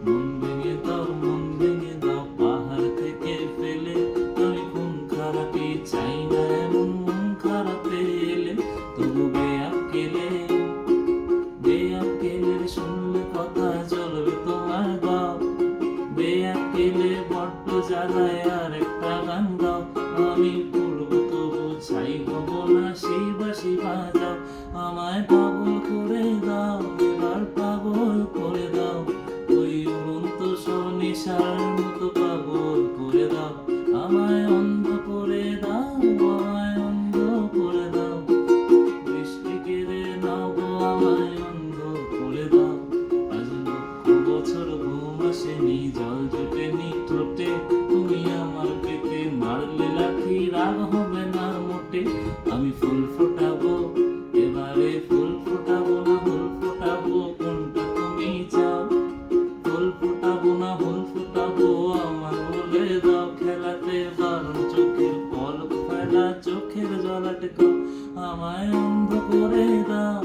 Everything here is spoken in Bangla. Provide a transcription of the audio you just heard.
মন ভেঙে দাও, মন ভেঙে দাও, পাহাড় থেকে ফেলে। আমি খুন খারাপি চাই না, এমন মন খারাপে এলে তবু বেয়াক্কেলে। বেয়াক্কেলের শুনলে কথা জ্বলবে তোমার গাও। বেয়াক্কেলে বড্ড জ্বালায়, আর একটা গান গাও। আমি পড়বো তবু ছাই হব না, সেই বাঁশি বাজাও। আমায় পাগল করে দাও, এবার পাগল করে দাও। ওই উড়ন্ত নেশার মতো পাগল করে দাও। আমায় অন্ধ করে দাও, আমায় অন্ধ করে দাও। দৃষ্টি কেড়ে নাও গো, আমায় অন্ধ করে দাও। আজ লক্ষ বছর ঘুম আসেনি, জল জোটেনি ঠোঁটে। তুমি আমার পেটে মারলে লাঠি, রাগ হবে না মোটে। আমি ফুল ফোটাবো, এবারে ফুল ফোটাবো না ফুল ফোটাবো, কোনটা তুমি চাও? ফুল ফোটাবো না ফুল ফোটাবো, আমার বলে দাও। খেলাতে বারণ চোখের পলক ফেলা, চোখের জল আটকাও। আমায় অন্ধ করে দাও।